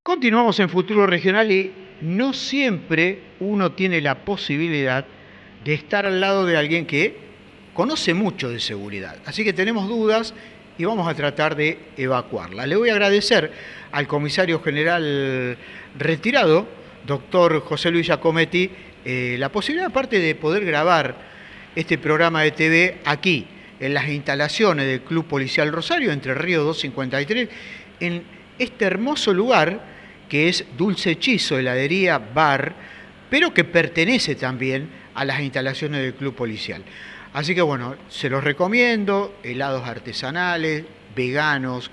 Continuamos en Futuro Regional y no siempre uno tiene la posibilidad de estar al lado de alguien que conoce mucho de seguridad. Así que tenemos dudas y vamos a tratar de evacuarlas. Le voy a agradecer al comisario general retirado, doctor José Luis Giacometti, la posibilidad aparte de poder grabar este programa de TV aquí, en las instalaciones del Club Policial Rosario, Entre Ríos 253, en este hermoso lugar que es Dulce Hechizo, heladería, bar, pero que pertenece también a las instalaciones del Club Policial. Así que bueno, se los recomiendo, helados artesanales, veganos,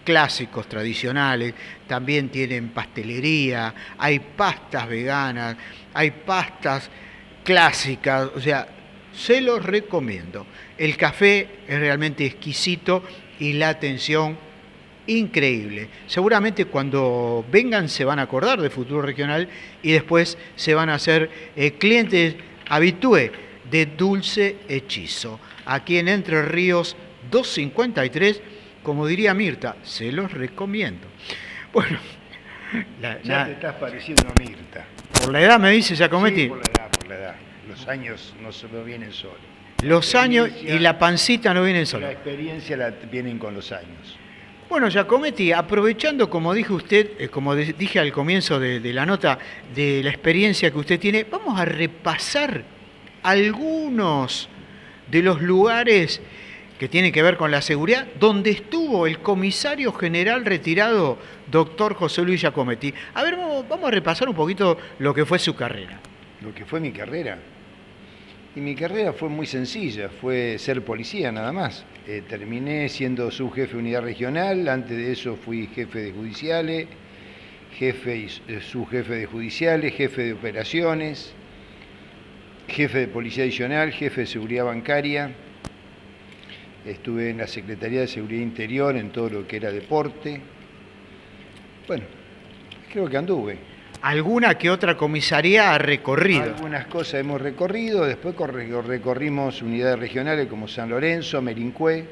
clásicos, tradicionales, también tienen pastelería, hay pastas veganas, hay pastas clásicas, o sea, se los recomiendo. El café es realmente exquisito y la atención increíble. Seguramente cuando vengan se van a acordar de Futuro Regional y después se van a hacer clientes habitué de Dulce Hechizo. Aquí en Entre Ríos 253, como diría Mirta, se los recomiendo. Bueno, ya te estás pareciendo a Mirta. Por la edad me dice Giacometti. Sí, por la edad. Los años no se lo vienen solos. Los años y la pancita no vienen solos. La experiencia vienen con los años. Bueno, Giacometti, aprovechando, como dijo usted, como dije al comienzo de la nota, de la experiencia que usted tiene, vamos a repasar algunos de los lugares que tienen que ver con la seguridad, donde estuvo el comisario general retirado, doctor José Luis Giacometti. A ver, vamos a repasar un poquito lo que fue su carrera. Lo que fue mi carrera. Y mi carrera fue muy sencilla, fue ser policía nada más. Terminé siendo subjefe de unidad regional, antes de eso fui jefe de judiciales, jefe y subjefe de judiciales, jefe de operaciones, jefe de policía adicional, jefe de seguridad bancaria. Estuve en la Secretaría de Seguridad Interior, en todo lo que era deporte. Bueno, creo que anduve. ¿Alguna que otra comisaría ha recorrido? Algunas cosas hemos recorrido, después recorrimos unidades regionales como San Lorenzo, Merincue,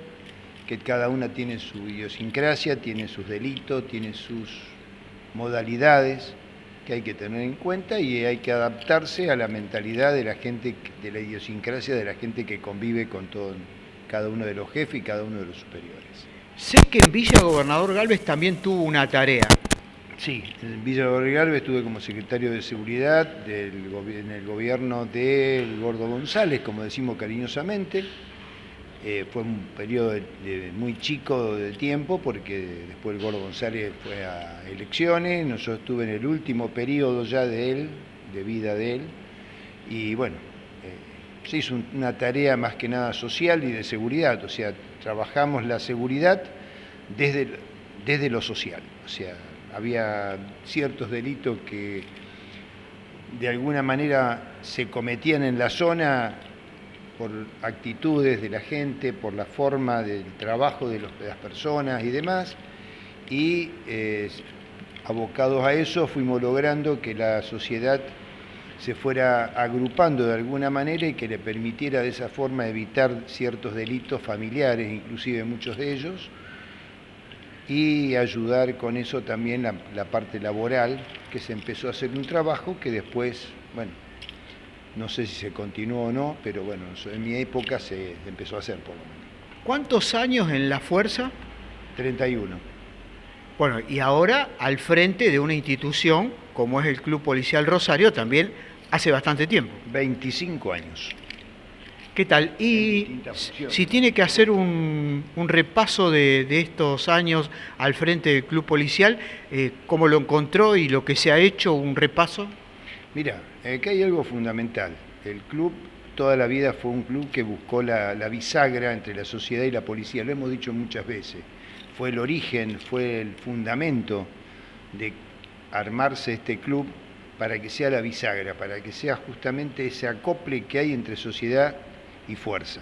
que cada una tiene su idiosincrasia, tiene sus delitos, tiene sus modalidades que hay que tener en cuenta y hay que adaptarse a la mentalidad de la gente, de la idiosincrasia de la gente que convive con cada uno de los jefes y cada uno de los superiores. Sé que en Villa Gobernador Gálvez también tuvo una tarea. Sí, en Villa Gobernador estuve como secretario de Seguridad en el gobierno del Gordo González, como decimos cariñosamente. Fue un periodo muy chico de tiempo porque después el Gordo González fue a elecciones, nosotros estuve en el último periodo ya de vida de él, y bueno, se hizo una tarea más que nada social y de seguridad, o sea, trabajamos la seguridad desde lo social, o sea, había ciertos delitos que de alguna manera se cometían en la zona por actitudes de la gente, por la forma del trabajo de las personas y demás, y abocados a eso fuimos logrando que la sociedad se fuera agrupando de alguna manera y que le permitiera de esa forma evitar ciertos delitos familiares, inclusive muchos de ellos, y ayudar con eso también la parte laboral, que se empezó a hacer un trabajo que después, bueno, no sé si se continuó o no, pero bueno, en mi época se empezó a hacer por lo menos. ¿Cuántos años en la fuerza? 31. Bueno, y ahora al frente de una institución como es el Club Policial Rosario, también hace bastante tiempo. 25 años. ¿Qué tal? Y si tiene que hacer un repaso de estos años al frente del Club Policial, ¿cómo lo encontró y lo que se ha hecho, un repaso? Mira, acá hay algo fundamental. El club toda la vida fue un club que buscó la bisagra entre la sociedad y la policía. Lo hemos dicho muchas veces. Fue el origen, fue el fundamento de armarse este club para que sea la bisagra, para que sea justamente ese acople que hay entre sociedad y fuerza.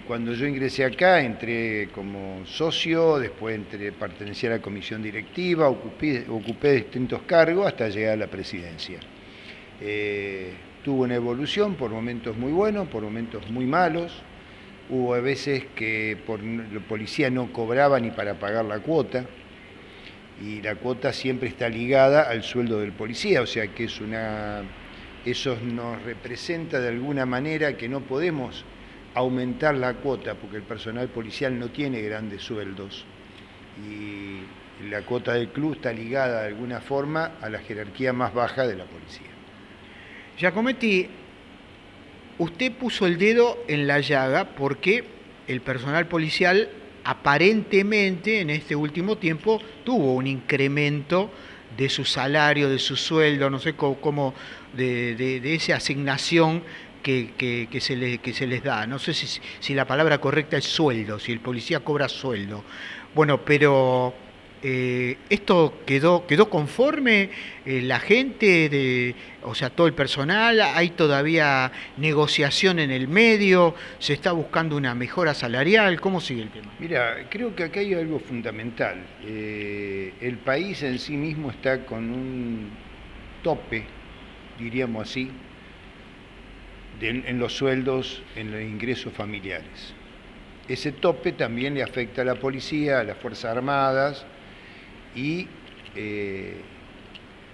Cuando yo ingresé acá, entré como socio, después pertenecí a la comisión directiva, ocupé distintos cargos hasta llegar a la presidencia. Tuvo una evolución, por momentos muy buenos, por momentos muy malos. Hubo veces que la policía no cobraba ni para pagar la cuota. y la cuota siempre está ligada al sueldo del policía, o sea que eso nos representa de alguna manera que no podemos aumentar la cuota porque el personal policial no tiene grandes sueldos y la cuota del club está ligada de alguna forma a la jerarquía más baja de la policía. Giacometti, usted puso el dedo en la llaga porque el personal policial aparentemente en este último tiempo tuvo un incremento de su salario, de su sueldo, no sé cómo de esa asignación que se les da. No sé si la palabra correcta es sueldo, si el policía cobra sueldo. Bueno, pero esto quedó conforme la gente, o sea, todo el personal. Hay todavía negociación en el medio, se está buscando una mejora salarial. ¿Cómo sigue el tema? Mira, creo que acá hay algo fundamental. El país en sí mismo está con un tope, diríamos así, en los sueldos, en los ingresos familiares. Ese tope también le afecta a la policía, a las Fuerzas Armadas y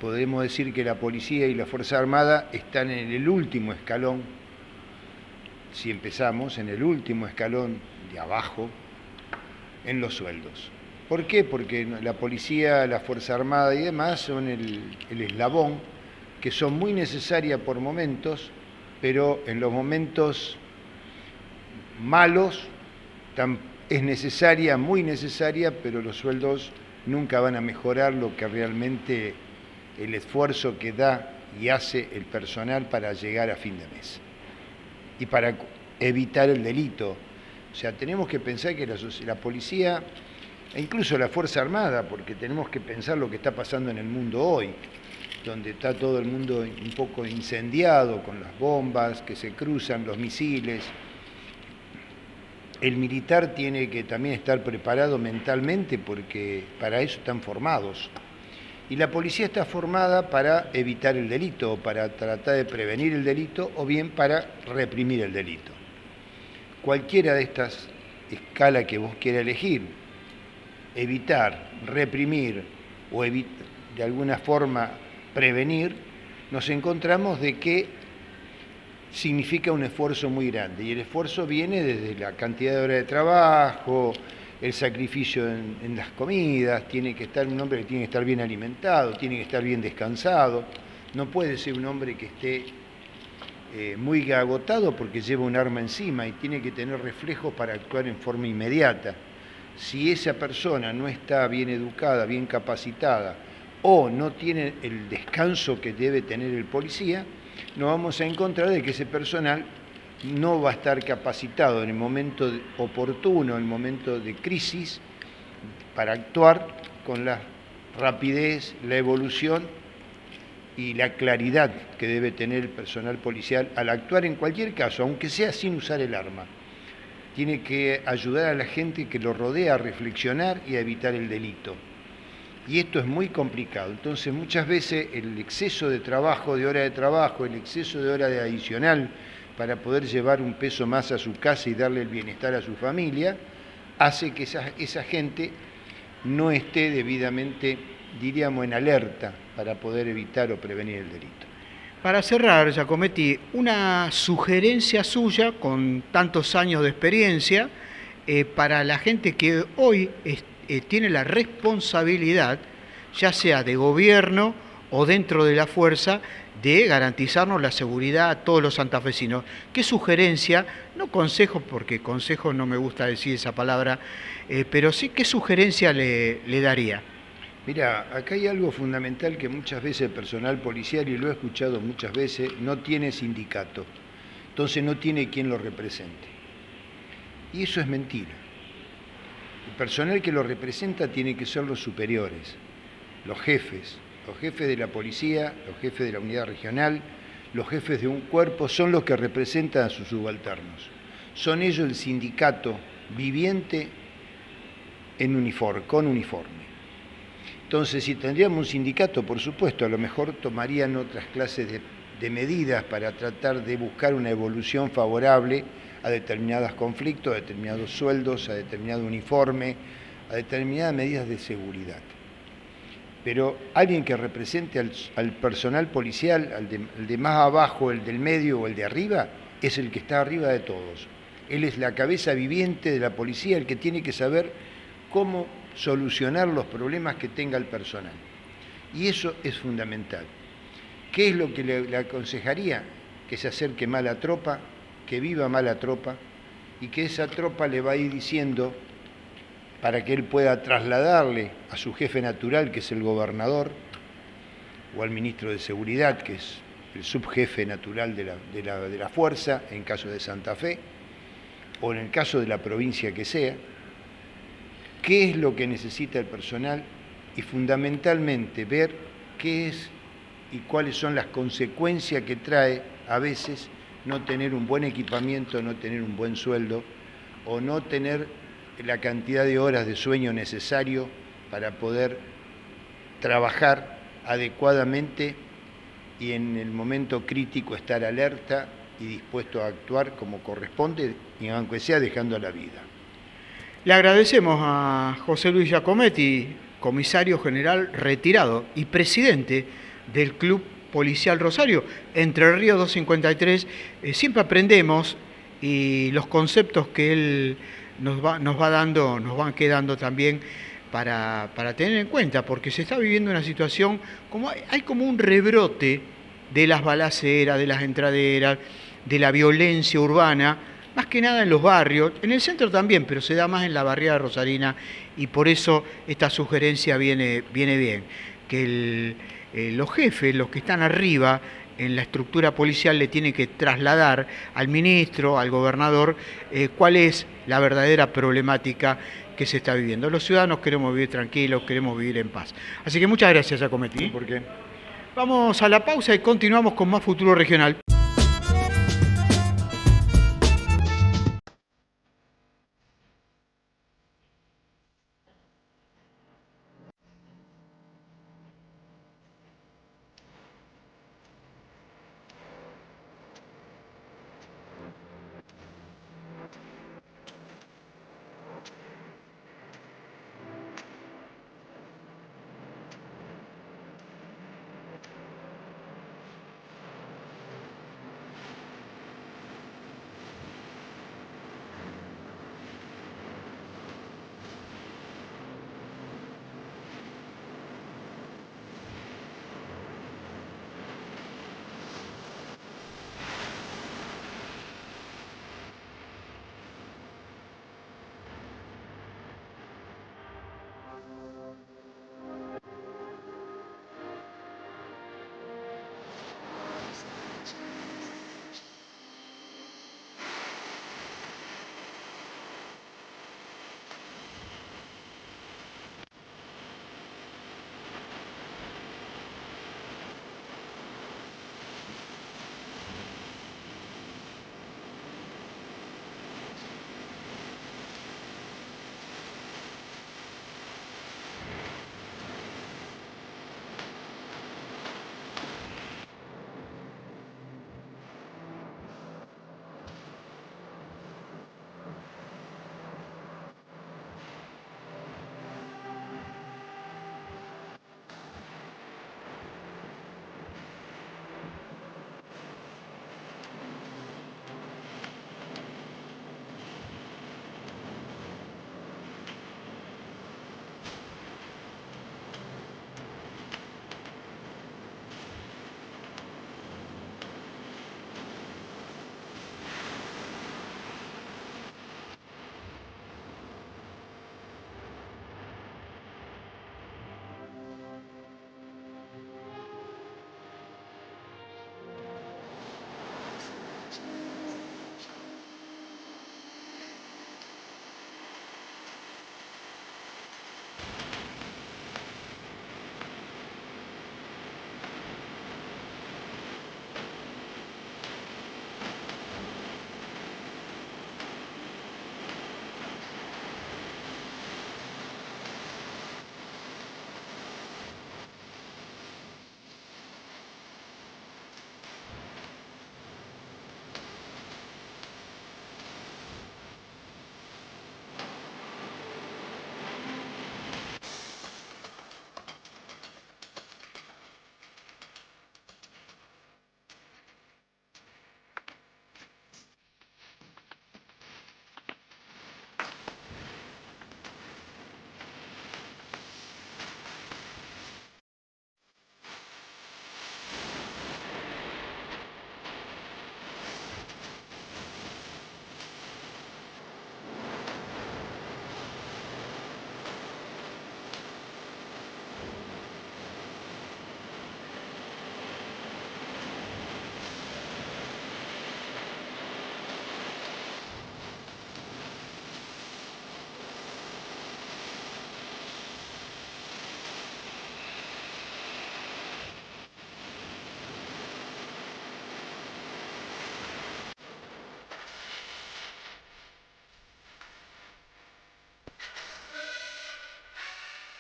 podemos decir que la policía y la Fuerza Armada están en el último escalón, si empezamos, en el último escalón de abajo en los sueldos. ¿Por qué? Porque la policía, la Fuerza Armada y demás son el eslabón que son muy necesarias por momentos, pero en los momentos malos es necesaria, muy necesaria, pero los sueldos nunca van a mejorar lo que realmente el esfuerzo que da y hace el personal para llegar a fin de mes y para evitar el delito. O sea, tenemos que pensar que la policía e incluso la Fuerza Armada, porque tenemos que pensar lo que está pasando en el mundo hoy, donde está todo el mundo un poco incendiado con las bombas que se cruzan, los misiles. El militar tiene que también estar preparado mentalmente porque para eso están formados. Y la policía está formada para evitar el delito, para tratar de prevenir el delito o bien para reprimir el delito. Cualquiera de estas escalas que vos quieras elegir, evitar, reprimir o de alguna forma prevenir, nos encontramos de que significa un esfuerzo muy grande y el esfuerzo viene desde la cantidad de horas de trabajo, el sacrificio en las comidas, tiene que estar un hombre que tiene que estar bien alimentado, tiene que estar bien descansado, no puede ser un hombre que esté muy agotado porque lleva un arma encima y tiene que tener reflejos para actuar en forma inmediata. Si esa persona no está bien educada, bien capacitada o no tiene el descanso que debe tener el policía, nos vamos a encontrar de que ese personal no va a estar capacitado en el momento oportuno, en el momento de crisis, para actuar con la rapidez, la evolución y la claridad que debe tener el personal policial al actuar en cualquier caso, aunque sea sin usar el arma. Tiene que ayudar a la gente que lo rodea a reflexionar y a evitar el delito. Y esto es muy complicado. Entonces, muchas veces el exceso de trabajo, de hora de trabajo, el exceso de hora de adicional para poder llevar un peso más a su casa y darle el bienestar a su familia, hace que esa gente no esté debidamente, diríamos, en alerta para poder evitar o prevenir el delito. Para cerrar, Giacometti, una sugerencia suya, con tantos años de experiencia, para la gente que hoy tiene la responsabilidad, ya sea de gobierno o dentro de la fuerza, de garantizarnos la seguridad a todos los santafesinos. ¿Qué sugerencia, no consejo, porque consejo no me gusta decir esa palabra, pero sí qué sugerencia le daría? Mira, acá hay algo fundamental que muchas veces el personal policial, y lo he escuchado muchas veces, no tiene sindicato, entonces no tiene quien lo represente. Y eso es mentira. El personal que lo representa tiene que ser los superiores, los jefes de la policía, los jefes de la unidad regional, los jefes de un cuerpo, son los que representan a sus subalternos. Son ellos el sindicato viviente con uniforme. Entonces, si tendríamos un sindicato, por supuesto, a lo mejor tomarían otras clases de medidas para tratar de buscar una evolución favorable a determinados conflictos, a determinados sueldos, a determinado uniforme, a determinadas medidas de seguridad. pero alguien que represente al personal policial, el de más abajo, el del medio o el de arriba, es el que está arriba de todos. Él es la cabeza viviente de la policía, el que tiene que saber cómo solucionar los problemas que tenga el personal. Y eso es fundamental. ¿Qué es lo que le aconsejaría? Que se acerque más a la tropa, que viva más la tropa, y que esa tropa le va a ir diciendo, para que él pueda trasladarle a su jefe natural, que es el gobernador, o al ministro de Seguridad, que es el subjefe natural de la fuerza, en caso de Santa Fe, o en el caso de la provincia que sea, qué es lo que necesita el personal y fundamentalmente ver qué es y cuáles son las consecuencias que trae a veces no tener un buen equipamiento, no tener un buen sueldo o no tener la cantidad de horas de sueño necesario para poder trabajar adecuadamente y en el momento crítico estar alerta y dispuesto a actuar como corresponde, y aunque sea dejando la vida. Le agradecemos a José Luis Giacometti, comisario general retirado y presidente del Club Policial Rosario, Entre Ríos 253. Siempre aprendemos y los conceptos que él nos va dando, nos van quedando también para tener en cuenta, porque se está viviendo una situación, como hay como un rebrote de las balaceras, de las entraderas, de la violencia urbana, más que nada en los barrios, en el centro también, pero se da más en la barriada rosarina, y por eso esta sugerencia viene bien, que los jefes, los que están arriba en la estructura policial, le tienen que trasladar al ministro, al gobernador, cuál es la verdadera problemática que se está viviendo. Los ciudadanos queremos vivir tranquilos, queremos vivir en paz. Así que muchas gracias, Giacometti. ¿Por qué? Vamos a la pausa y continuamos con más Futuro Regional.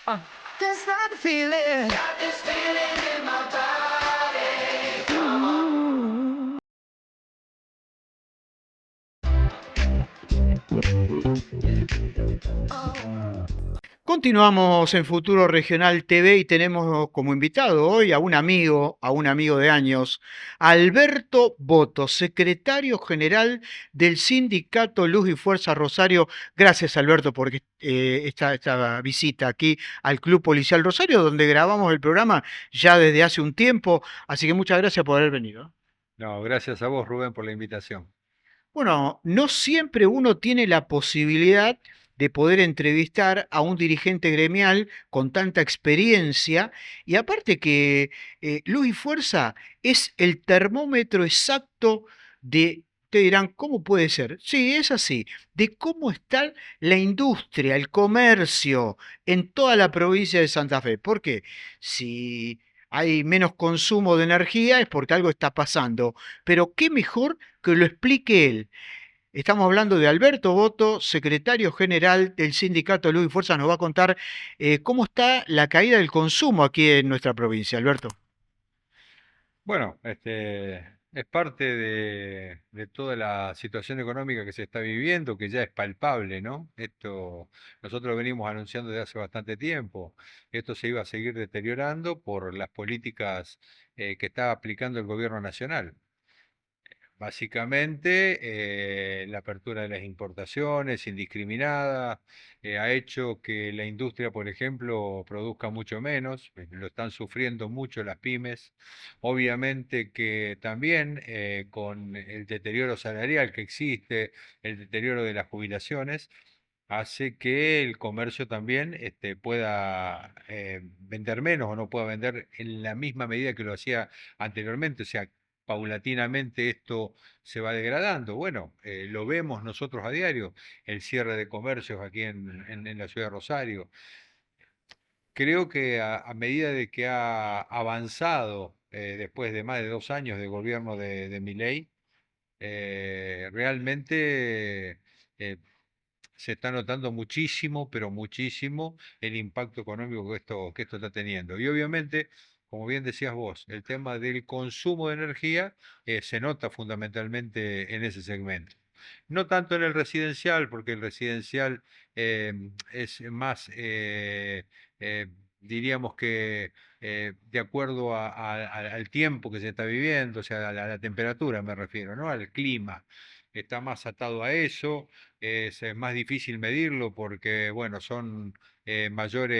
Just that feeling. Got this feeling in my body. Continuamos en Futuro Regional TV y tenemos como invitado hoy a un amigo de años, Alberto Boto, secretario general del Sindicato Luz y Fuerza Rosario. Gracias, Alberto, por esta visita aquí al Club Policial Rosario, donde grabamos el programa ya desde hace un tiempo. Así que muchas gracias por haber venido. No, gracias a vos, Rubén, por la invitación. Bueno, no siempre uno tiene la posibilidad de poder entrevistar a un dirigente gremial con tanta experiencia y aparte que Luz y Fuerza es el termómetro exacto de, te dirán, ¿cómo puede ser? Sí, es así, de cómo está la industria, el comercio en toda la provincia de Santa Fe. ¿Por qué? Si hay menos consumo de energía es porque algo está pasando, pero qué mejor que lo explique él. Estamos hablando de Alberto Boto, secretario general del Sindicato Luz y Fuerza. Nos va a contar cómo está la caída del consumo aquí en nuestra provincia. Alberto. Bueno, es parte de toda la situación económica que se está viviendo, que ya es palpable, ¿no? Esto nosotros venimos anunciando desde hace bastante tiempo. Esto se iba a seguir deteriorando por las políticas que está aplicando el gobierno nacional. Básicamente, la apertura de las importaciones indiscriminada ha hecho que la industria, por ejemplo, produzca mucho menos, lo están sufriendo mucho las pymes. Obviamente que también con el deterioro salarial que existe, el deterioro de las jubilaciones, hace que el comercio también pueda vender menos o no pueda vender en la misma medida que lo hacía anteriormente. O sea, paulatinamente esto se va degradando. Bueno, lo vemos nosotros a diario, el cierre de comercios aquí en la ciudad de Rosario. Creo que a medida de que ha avanzado, después de más de 2 años de gobierno de Milei, realmente se está notando muchísimo, pero muchísimo, el impacto económico que esto está teniendo. Y obviamente, como bien decías vos, el tema del consumo de energía se nota fundamentalmente en ese segmento. No tanto en el residencial, porque el residencial es más, eh, diríamos que de acuerdo al tiempo que se está viviendo, o sea, a la temperatura me refiero, ¿no? Al clima. Está más atado a eso, es más difícil medirlo porque, bueno, son mayor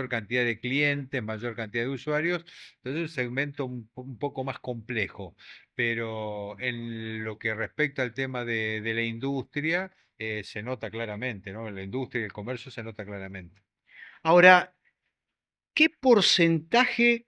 cantidad de clientes, mayor cantidad de usuarios, entonces es un segmento un poco más complejo. Pero en lo que respecta al tema de la industria, se nota claramente, ¿no? En la industria y el comercio se nota claramente. Ahora, ¿qué porcentaje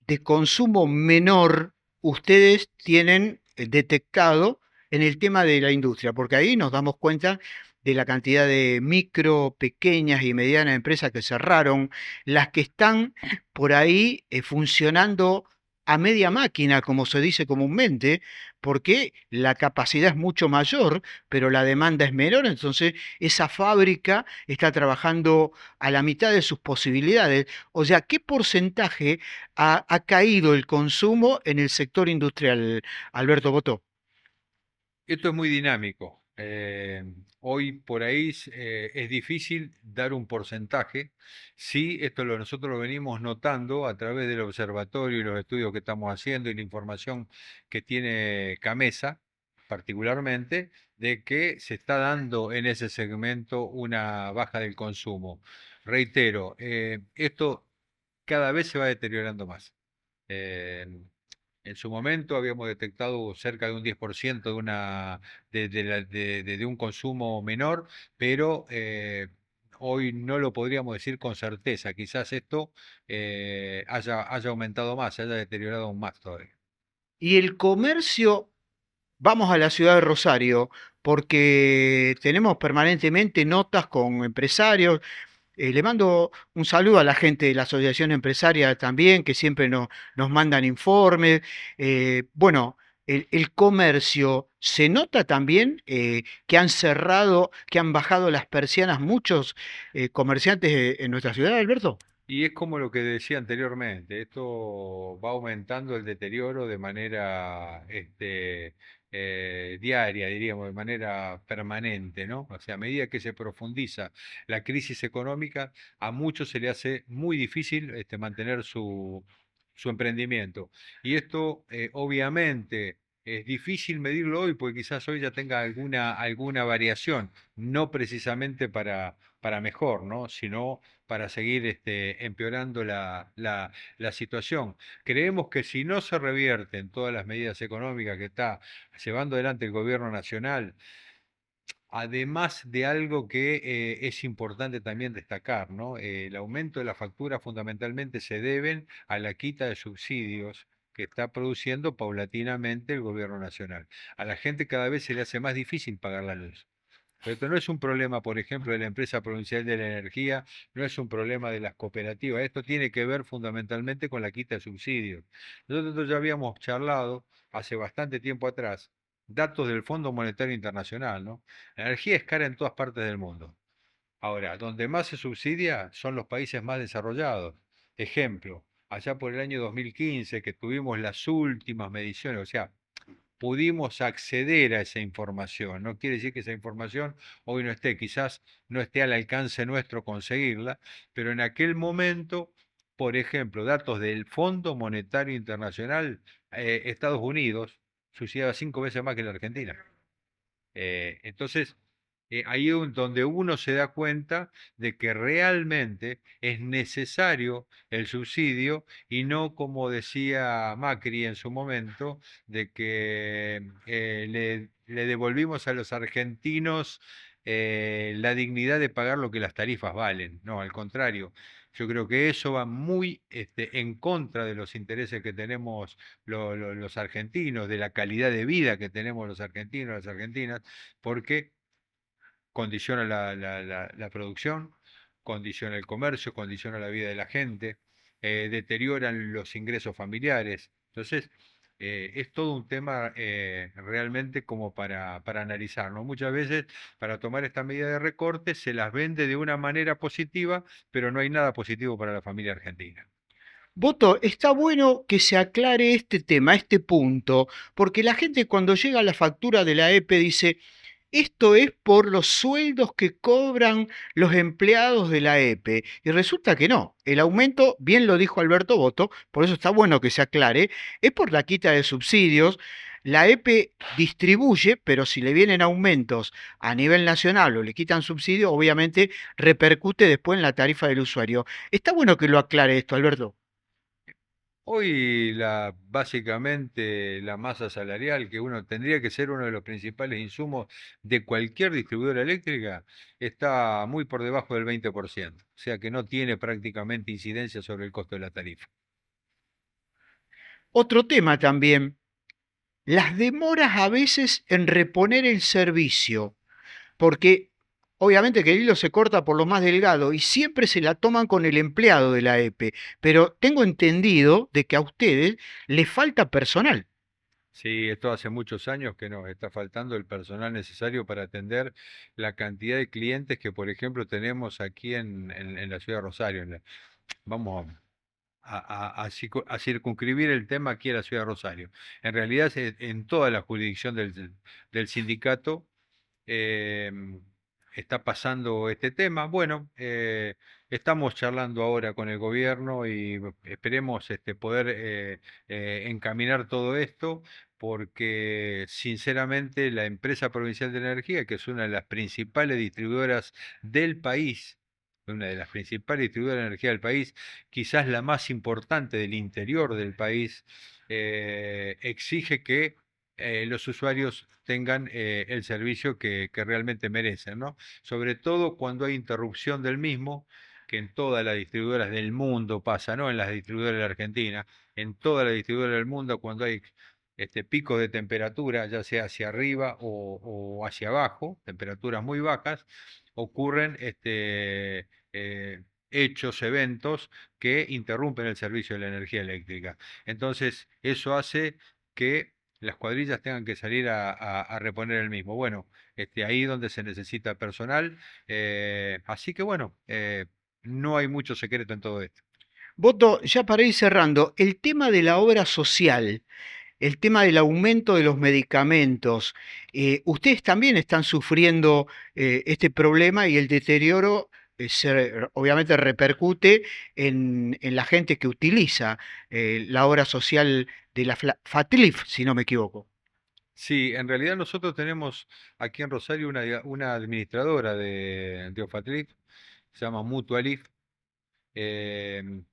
de consumo menor ustedes tienen detectado en el tema de la industria? Porque ahí nos damos cuenta de la cantidad de micro, pequeñas y medianas empresas que cerraron, las que están por ahí funcionando a media máquina, como se dice comúnmente, porque la capacidad es mucho mayor, pero la demanda es menor, entonces esa fábrica está trabajando a la mitad de sus posibilidades. O sea, ¿qué porcentaje ha caído el consumo en el sector industrial, Alberto Botó? Esto es muy dinámico. Hoy por ahí es difícil dar un porcentaje. Sí, nosotros lo venimos notando a través del observatorio y los estudios que estamos haciendo y la información que tiene Camesa, particularmente, de que se está dando en ese segmento una baja del consumo. Reitero, esto cada vez se va deteriorando más. Eh, en su momento habíamos detectado cerca de un 10% de un consumo menor, pero hoy no lo podríamos decir con certeza. Quizás esto haya aumentado más, haya deteriorado aún más todavía. Y el comercio, vamos a la ciudad de Rosario, porque tenemos permanentemente notas con empresarios. Le mando un saludo a la gente de la Asociación Empresaria también, que siempre nos mandan informes. Bueno, el comercio ¿Se nota también que han cerrado, que han bajado las persianas muchos comerciantes en nuestra ciudad, Alberto? Y es como lo que decía anteriormente, esto va aumentando el deterioro de manera diaria, diríamos, de manera permanente, ¿no? O sea, a medida que se profundiza la crisis económica, a muchos se le hace muy difícil mantener su emprendimiento. Y esto, obviamente, es difícil medirlo hoy porque quizás hoy ya tenga alguna variación, no precisamente para mejor, ¿no? Sino para seguir empeorando la situación. Creemos que si no se revierten todas las medidas económicas que está llevando adelante el gobierno nacional, además de algo que es importante también destacar, ¿no? El aumento de la factura fundamentalmente se deben a la quita de subsidios que está produciendo paulatinamente el gobierno nacional. A la gente cada vez se le hace más difícil pagar la luz. Pero esto no es un problema, por ejemplo, de la empresa provincial de la energía, no es un problema de las cooperativas, esto tiene que ver fundamentalmente con la quita de subsidios. Nosotros ya habíamos charlado hace bastante tiempo atrás datos del Fondo Monetario Internacional, ¿no? La energía es cara en todas partes del mundo. Ahora, donde más se subsidia son los países más desarrollados. Ejemplo, allá por el año 2015 que tuvimos las últimas mediciones, o sea, pudimos acceder a esa información. No quiere decir que esa información hoy no esté, quizás no esté al alcance nuestro conseguirla, pero en aquel momento, por ejemplo, datos del Fondo Monetario Internacional, Estados Unidos subsidiaba 5 veces más que la Argentina. Entonces, ahí es donde uno se da cuenta de que realmente es necesario el subsidio y no como decía Macri en su momento, de que le devolvimos a los argentinos la dignidad de pagar lo que las tarifas valen. No, al contrario. Yo creo que eso va muy en contra de los intereses que tenemos los argentinos, de la calidad de vida que tenemos los argentinos, las argentinas, porque condiciona la producción, condiciona el comercio, condiciona la vida de la gente, deterioran los ingresos familiares. Entonces, es todo un tema realmente como para analizar, ¿no? Muchas veces para tomar esta medida de recorte se las vende de una manera positiva, pero no hay nada positivo para la familia argentina. Voto, está bueno que se aclare este tema, este punto, porque la gente cuando llega a la factura de la EPE dice, esto es por los sueldos que cobran los empleados de la EPE. Y resulta que no. El aumento, bien lo dijo Alberto Boto, por eso está bueno que se aclare, es por la quita de subsidios. La EPE distribuye, pero si le vienen aumentos a nivel nacional o le quitan subsidios, obviamente repercute después en la tarifa del usuario. Está bueno que lo aclare esto, Alberto. Hoy básicamente la masa salarial, que uno tendría que ser uno de los principales insumos de cualquier distribuidora eléctrica, está muy por debajo del 20%, o sea que no tiene prácticamente incidencia sobre el costo de la tarifa. Otro tema también, las demoras a veces en reponer el servicio, porque obviamente que el hilo se corta por lo más delgado y siempre se la toman con el empleado de la EPE, pero tengo entendido de que a ustedes les falta personal. Sí, esto hace muchos años que nos está faltando el personal necesario para atender la cantidad de clientes que, por ejemplo, tenemos aquí en la ciudad de Rosario. Vamos a circunscribir el tema aquí a la ciudad de Rosario. En realidad, en toda la jurisdicción del sindicato eh, está pasando este tema. Bueno, estamos charlando ahora con el gobierno y esperemos poder encaminar todo esto porque sinceramente la empresa provincial de energía, que es una de las principales distribuidoras del país, una de las principales distribuidoras de energía del país, quizás la más importante del interior del país, exige que los usuarios tengan el servicio que realmente merecen, ¿no? Sobre todo cuando hay interrupción del mismo, que en todas las distribuidoras del mundo pasa, no en las distribuidoras de la Argentina, en todas las distribuidoras del mundo cuando hay picos de temperatura, ya sea hacia arriba o hacia abajo, temperaturas muy bajas, ocurren hechos, eventos que interrumpen el servicio de la energía eléctrica. Entonces, eso hace que las cuadrillas tengan que salir a reponer el mismo. Bueno, ahí donde se necesita personal. Así que bueno, no hay mucho secreto en todo esto. Voto, ya para ir cerrando, el tema de la obra social, el tema del aumento de los medicamentos, ustedes también están sufriendo este problema y el deterioro obviamente repercute en la gente que utiliza la obra social de la FATLIF, si no me equivoco. Sí, en realidad nosotros tenemos aquí en Rosario una administradora de Ofatrif, se llama Mutualif. em,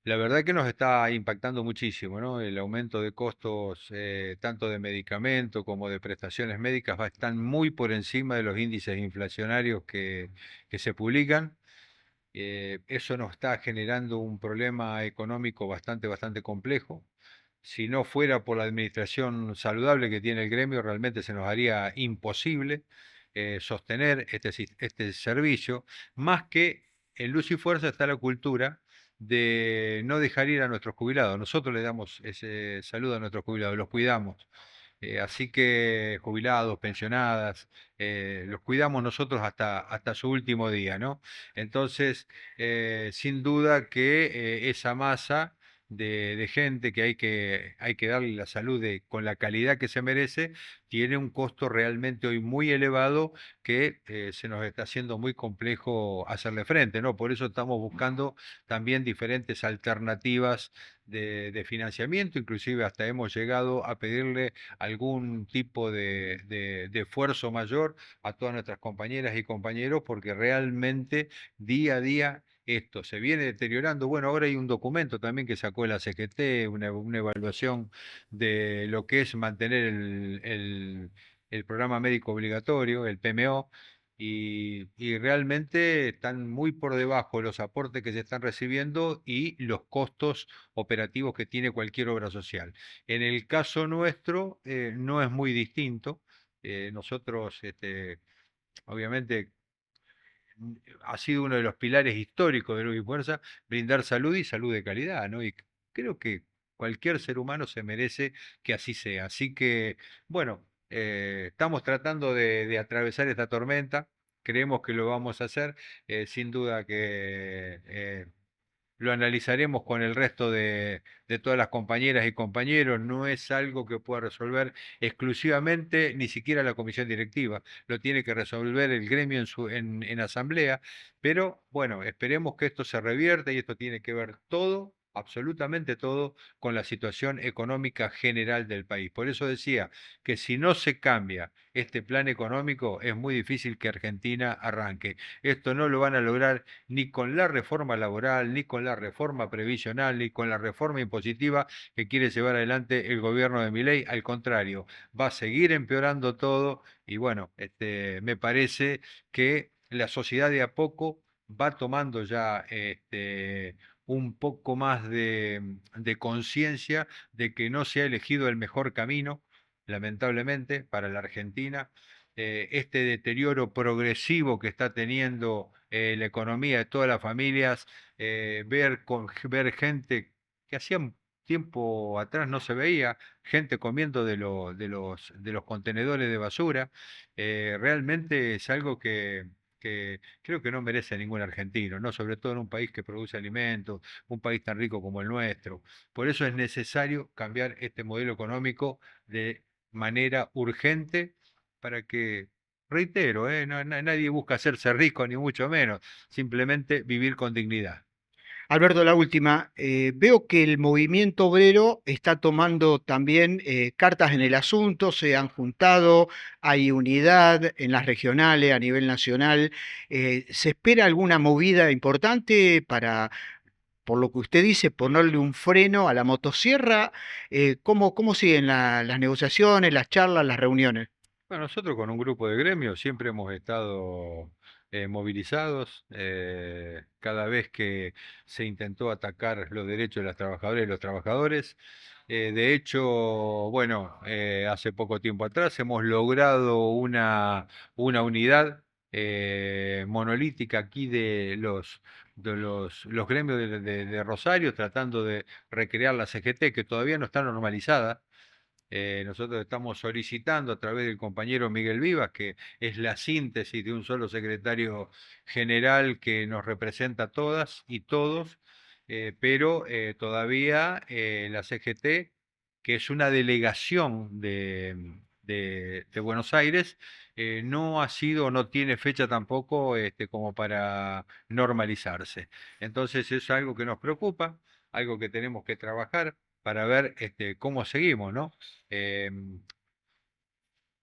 La verdad que nos está impactando muchísimo, ¿no? El aumento de costos, tanto de medicamentos como de prestaciones médicas, están muy por encima de los índices inflacionarios que se publican. Eso nos está generando un problema económico bastante complejo. Si no fuera por la administración saludable que tiene el gremio, realmente se nos haría imposible sostener este servicio, más que en luz y fuerza está la cultura de no dejar ir a nuestros jubilados. Nosotros le damos ese saludo a nuestros jubilados, los cuidamos. Así que jubilados, pensionadas, los cuidamos nosotros hasta su último día, ¿no? Entonces, sin duda que esa masa de gente que hay que darle la salud con la calidad que se merece, tiene un costo realmente hoy muy elevado que se nos está haciendo muy complejo hacerle frente, ¿no? Por eso estamos buscando también diferentes alternativas de financiamiento, inclusive hasta hemos llegado a pedirle algún tipo de esfuerzo mayor a todas nuestras compañeras y compañeros, porque realmente día a día esto se viene deteriorando. Bueno, ahora hay un documento también que sacó la CGT, una evaluación de lo que es mantener el programa médico obligatorio, el PMO, y realmente están muy por debajo los aportes que se están recibiendo y los costos operativos que tiene cualquier obra social. En el caso nuestro no es muy distinto. Nosotros, obviamente, ha sido uno de los pilares históricos de Luz y Fuerza, brindar salud y salud de calidad, ¿no? Y creo que cualquier ser humano se merece que así sea. Así que, bueno, estamos tratando de atravesar esta tormenta, creemos que lo vamos a hacer, sin duda que lo analizaremos con el resto de todas las compañeras y compañeros. No es algo que pueda resolver exclusivamente ni siquiera la comisión directiva. Lo tiene que resolver el gremio en asamblea. Pero bueno, esperemos que esto se revierta y esto tiene que ver todo, absolutamente todo, con la situación económica general del país. Por eso decía que si no se cambia este plan económico, es muy difícil que Argentina arranque. Esto no lo van a lograr ni con la reforma laboral, ni con la reforma previsional, ni con la reforma impositiva que quiere llevar adelante el gobierno de Milei. Al contrario, va a seguir empeorando todo y bueno, me parece que la sociedad de a poco va tomando ya un poco más de conciencia de que no se ha elegido el mejor camino, lamentablemente, para la Argentina. Este deterioro progresivo que está teniendo la economía de todas las familias, ver gente que hacía un tiempo atrás no se veía, gente comiendo de los contenedores de basura, realmente es algo que creo que no merece ningún argentino, ¿no? Sobre todo en un país que produce alimentos, un país tan rico como el nuestro. Por eso es necesario cambiar este modelo económico de manera urgente para que, reitero, nadie busca hacerse rico ni mucho menos, simplemente vivir con dignidad. Alberto, la última. Veo que el movimiento obrero está tomando también cartas en el asunto, se han juntado, hay unidad en las regionales, a nivel nacional. ¿Se espera alguna movida importante para, por lo que usted dice, ponerle un freno a la motosierra? ¿Cómo siguen las negociaciones, las charlas, las reuniones? Bueno, nosotros con un grupo de gremios siempre hemos estado movilizados. Cada vez que se intentó atacar los derechos de las trabajadoras y los trabajadores. De hecho, bueno, hace poco tiempo atrás hemos logrado una unidad monolítica aquí de los gremios de Rosario, tratando de recrear la CGT, que todavía no está normalizada. Nosotros estamos solicitando a través del compañero Miguel Vivas, que es la síntesis de un solo secretario general que nos representa a todas y todos, pero todavía la CGT, que es una delegación de Buenos Aires, no ha sido, no tiene fecha tampoco como para normalizarse. Entonces es algo que nos preocupa, algo que tenemos que trabajar para ver cómo seguimos, ¿no?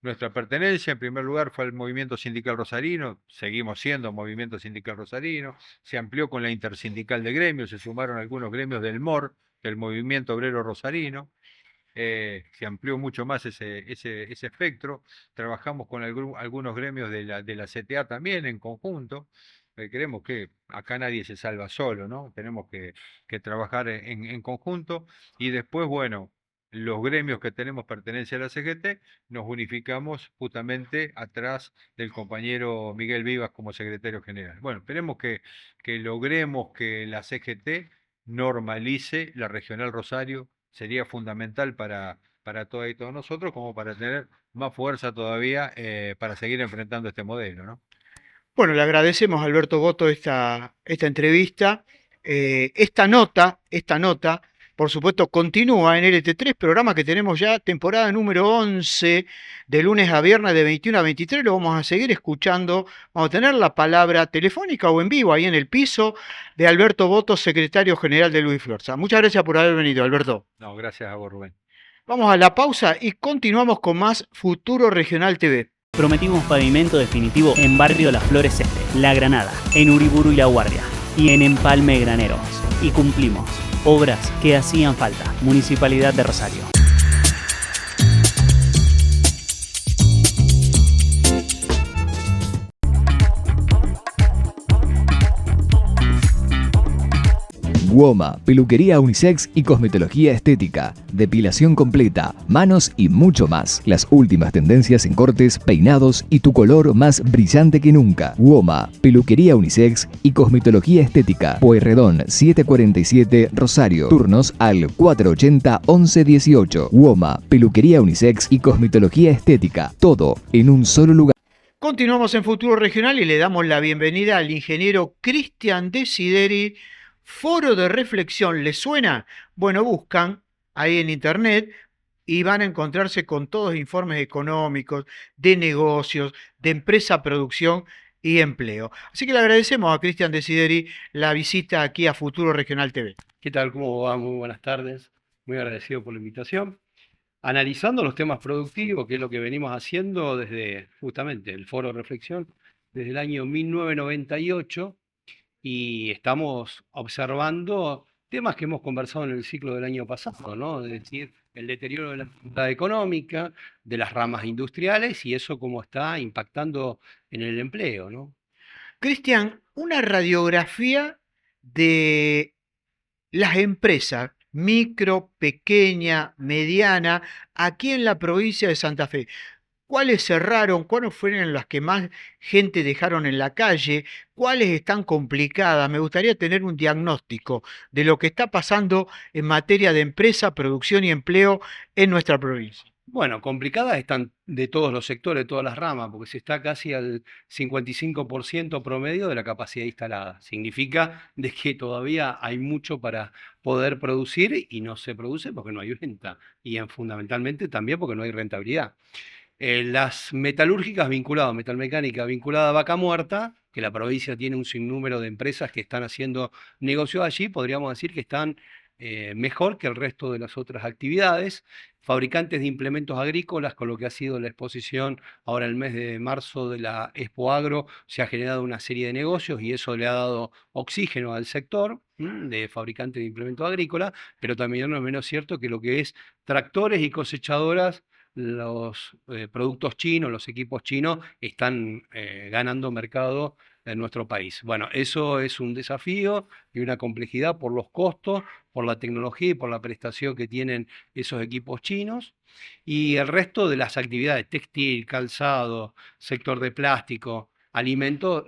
Nuestra pertenencia, en primer lugar, fue al movimiento sindical rosarino, seguimos siendo movimiento sindical rosarino, se amplió con la intersindical de gremios, se sumaron algunos gremios del MOR, del movimiento obrero rosarino, se amplió mucho más ese espectro, trabajamos con algunos gremios de la CTA también en conjunto. Creemos que acá nadie se salva solo, ¿no? Tenemos que trabajar en conjunto y después, bueno, los gremios que tenemos pertenencia a la CGT, nos unificamos justamente atrás del compañero Miguel Vivas como secretario general. Bueno, esperemos que logremos que la CGT normalice la Regional Rosario, sería fundamental para todas y todos nosotros, como para tener más fuerza todavía para seguir enfrentando este modelo, ¿no? Bueno, le agradecemos a Alberto Boto esta entrevista. Esta nota, por supuesto, continúa en LT3, programa que tenemos ya, temporada número 11, de lunes a viernes de 21 a 23. Lo vamos a seguir escuchando. Vamos a tener la palabra telefónica o en vivo ahí en el piso de Alberto Boto, secretario general de Luis Florsa. Muchas gracias por haber venido, Alberto. No, gracias a vos, Rubén. Vamos a la pausa y continuamos con más Futuro Regional TV. Prometimos pavimento definitivo en Barrio Las Flores Este, La Granada, en Uriburu y La Guardia y en Empalme Graneros. Y cumplimos. Obras que hacían falta. Municipalidad de Rosario. WOMA, peluquería unisex y cosmetología estética, depilación completa, manos y mucho más. Las últimas tendencias en cortes, peinados y tu color más brillante que nunca. WOMA, peluquería unisex y cosmetología estética. Pueyrredón 747 Rosario. Turnos al 480-1118. WOMA, peluquería unisex y cosmetología estética. Todo en un solo lugar. Continuamos en Futuro Regional y le damos la bienvenida al ingeniero Cristian Desideri. Foro de reflexión, ¿les suena? Bueno, buscan ahí en internet y van a encontrarse con todos informes económicos, de negocios, de empresa, producción y empleo. Así que le agradecemos a Cristian Desideri la visita aquí a Futuro Regional TV. ¿Qué tal? ¿Cómo va? Muy buenas tardes. Muy agradecido por la invitación. Analizando los temas productivos, que es lo que venimos haciendo desde justamente el Foro de Reflexión, desde el año 1998. Y estamos observando temas que hemos conversado en el ciclo del año pasado, ¿no? Es decir, el deterioro de la actividad económica, de las ramas industriales y eso cómo está impactando en el empleo, ¿no? Cristian, una radiografía de las empresas, micro, pequeña, mediana, aquí en la provincia de Santa Fe. ¿Cuáles cerraron? ¿Cuáles fueron las que más gente dejaron en la calle? ¿Cuáles están complicadas? Me gustaría tener un diagnóstico de lo que está pasando en materia de empresa, producción y empleo en nuestra provincia. Bueno, complicadas están de todos los sectores, de todas las ramas, porque se está casi al 55% promedio de la capacidad instalada. Significa de que todavía hay mucho para poder producir y no se produce porque no hay venta y fundamentalmente también porque no hay rentabilidad. Las metalúrgicas vinculadas, metalmecánica vinculada a Vaca Muerta, que la provincia tiene un sinnúmero de empresas que están haciendo negocio allí, podríamos decir que están mejor que el resto de las otras actividades. Fabricantes de implementos agrícolas, con lo que ha sido la exposición ahora el mes de marzo de la Expo Agro, se ha generado una serie de negocios y eso le ha dado oxígeno al sector de fabricantes de implementos agrícolas, pero también no es menos cierto que lo que es tractores y cosechadoras, los productos chinos, los equipos chinos están ganando mercado en nuestro país. Bueno, eso es un desafío y una complejidad por los costos, por la tecnología y por la prestación que tienen esos equipos chinos. Y el resto de las actividades, textil, calzado, sector de plástico, alimentos,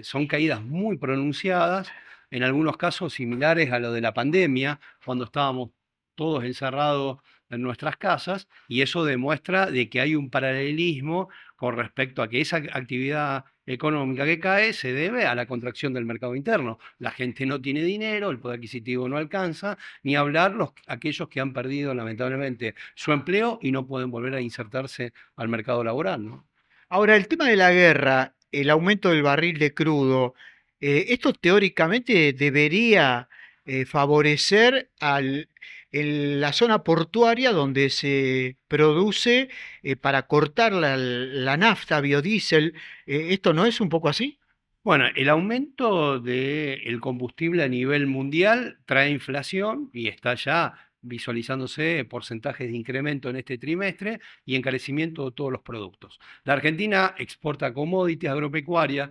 son caídas muy pronunciadas, en algunos casos similares a lo de la pandemia, cuando estábamos todos encerrados en nuestras casas, y eso demuestra de que hay un paralelismo con respecto a que esa actividad económica que cae se debe a la contracción del mercado interno. La gente no tiene dinero, el poder adquisitivo no alcanza, ni hablar aquellos que han perdido lamentablemente su empleo y no pueden volver a insertarse al mercado laboral, ¿no? Ahora, el tema de la guerra, el aumento del barril de crudo, esto teóricamente debería favorecer en la zona portuaria donde se produce para cortar la nafta, biodiesel. ¿Esto no es un poco así? Bueno, el aumento del combustible a nivel mundial trae inflación y está ya visualizándose porcentajes de incremento en este trimestre y encarecimiento de todos los productos. La Argentina exporta commodities agropecuarias,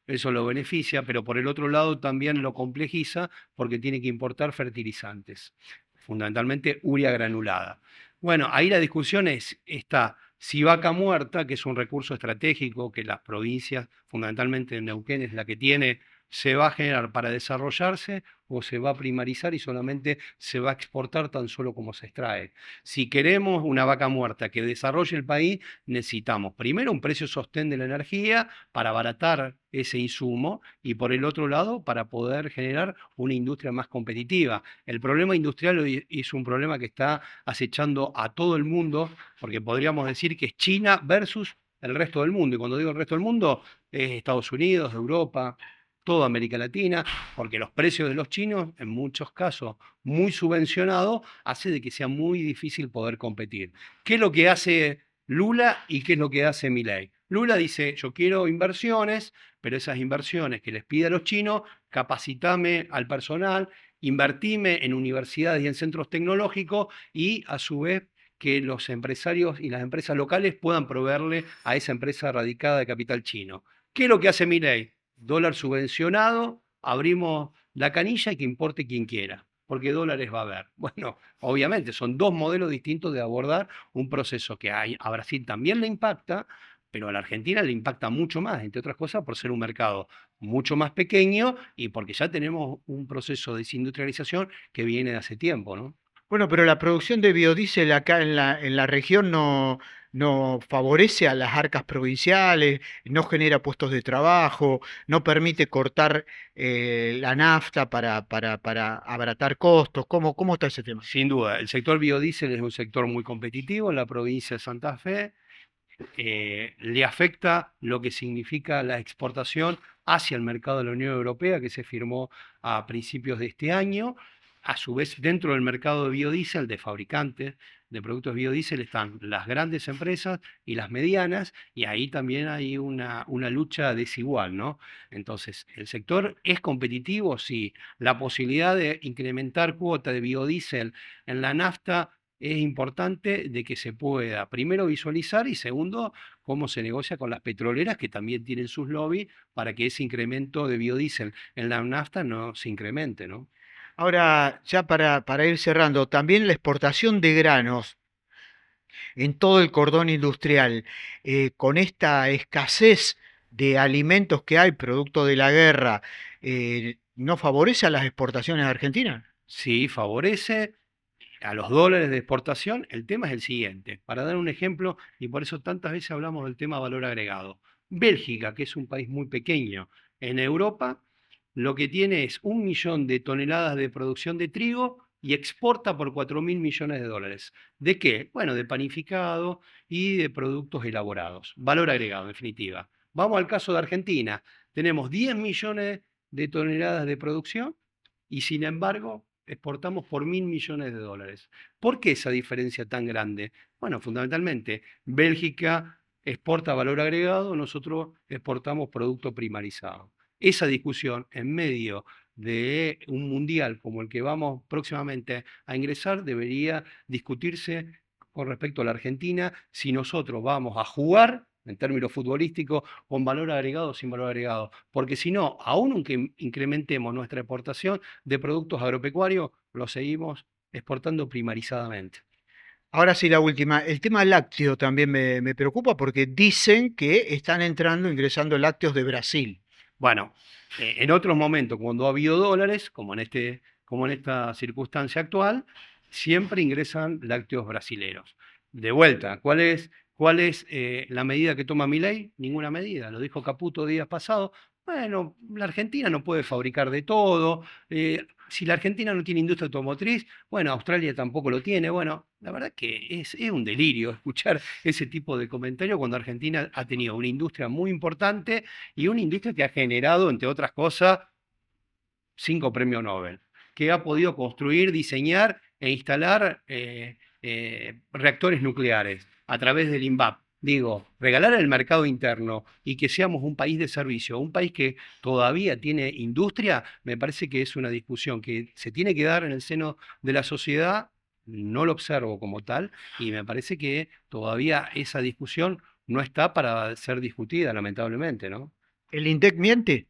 eso lo beneficia, pero por el otro lado también lo complejiza porque tiene que importar fertilizantes, fundamentalmente urea granulada. Bueno, ahí la discusión está si vaca muerta, que es un recurso estratégico que las provincias, fundamentalmente Neuquén es la que tiene, se va a generar para desarrollarse o se va a primarizar y solamente se va a exportar tan solo como se extrae. Si queremos una vaca muerta que desarrolle el país, necesitamos primero un precio sostén de la energía para abaratar ese insumo y por el otro lado para poder generar una industria más competitiva. El problema industrial hoy es un problema que está acechando a todo el mundo, porque podríamos decir que es China versus el resto del mundo. Y cuando digo el resto del mundo, es Estados Unidos, Europa, toda América Latina, porque los precios de los chinos, en muchos casos muy subvencionados, hace de que sea muy difícil poder competir. ¿Qué es lo que hace Lula y qué es lo que hace Milei? Lula dice, yo quiero inversiones, pero esas inversiones que les pide a los chinos, capacitame al personal, invertime en universidades y en centros tecnológicos y a su vez que los empresarios y las empresas locales puedan proveerle a esa empresa radicada de capital chino. ¿Qué es lo que hace Milei? Dólar subvencionado, abrimos la canilla y que importe quien quiera, porque dólares va a haber. Bueno, obviamente son dos modelos distintos de abordar un proceso que a Brasil también le impacta, pero a la Argentina le impacta mucho más, entre otras cosas por ser un mercado mucho más pequeño y porque ya tenemos un proceso de desindustrialización que viene de hace tiempo, ¿no? Bueno, pero la producción de biodiesel acá en la región no favorece a las arcas provinciales, no genera puestos de trabajo, no permite cortar la nafta para abaratar costos. ¿Cómo está ese tema? Sin duda, el sector biodiesel es un sector muy competitivo en la provincia de Santa Fe. Le afecta lo que significa la exportación hacia el mercado de la Unión Europea, que se firmó a principios de este año. A su vez, dentro del mercado de biodiesel, de fabricantes de productos biodiesel, están las grandes empresas y las medianas, y ahí también hay una lucha desigual, ¿no? Entonces, ¿el sector es competitivo? Sí. La posibilidad de incrementar cuota de biodiesel en la nafta es importante de que se pueda, primero, visualizar y segundo, cómo se negocia con las petroleras que también tienen sus lobbies para que ese incremento de biodiesel en la nafta no se incremente, ¿no? Ahora, ya para ir cerrando, también la exportación de granos en todo el cordón industrial, con esta escasez de alimentos que hay producto de la guerra, ¿no favorece a las exportaciones argentinas? Sí, favorece a los dólares de exportación. El tema es el siguiente, para dar un ejemplo, y por eso tantas veces hablamos del tema valor agregado. Bélgica, que es un país muy pequeño en Europa, lo que tiene es 1 millón de toneladas de producción de trigo y exporta por 4.000 millones de dólares. ¿De qué? Bueno, de panificado y de productos elaborados. Valor agregado, en definitiva. Vamos al caso de Argentina. Tenemos 10 millones de toneladas de producción y sin embargo exportamos por 1.000 millones de dólares. ¿Por qué esa diferencia tan grande? Bueno, fundamentalmente, Bélgica exporta valor agregado, nosotros exportamos producto primarizado. Esa discusión en medio de un mundial como el que vamos próximamente a ingresar debería discutirse con respecto a la Argentina, si nosotros vamos a jugar en términos futbolísticos con valor agregado o sin valor agregado, porque si no, aunque incrementemos nuestra exportación de productos agropecuarios, lo seguimos exportando primarizadamente. Ahora sí, la última. El tema lácteo también me preocupa porque dicen que están ingresando lácteos de Brasil. Bueno, en otros momentos, cuando ha habido dólares, como en esta circunstancia actual, siempre ingresan lácteos brasileros. De vuelta, ¿cuál es la medida que toma Milei? Ninguna medida, lo dijo Caputo días pasados. Bueno, la Argentina no puede fabricar de todo. Si la Argentina no tiene industria automotriz, bueno, Australia tampoco lo tiene. Bueno, la verdad que es un delirio escuchar ese tipo de comentarios cuando Argentina ha tenido una industria muy importante y una industria que ha generado, entre otras cosas, 5 premios Nobel, que ha podido construir, diseñar e instalar reactores nucleares a través del INVAP. Digo, regalar el mercado interno y que seamos un país de servicio, un país que todavía tiene industria, me parece que es una discusión que se tiene que dar en el seno de la sociedad. No lo observo como tal y me parece que todavía esa discusión no está para ser discutida, lamentablemente, ¿no? ¿El INDEC miente?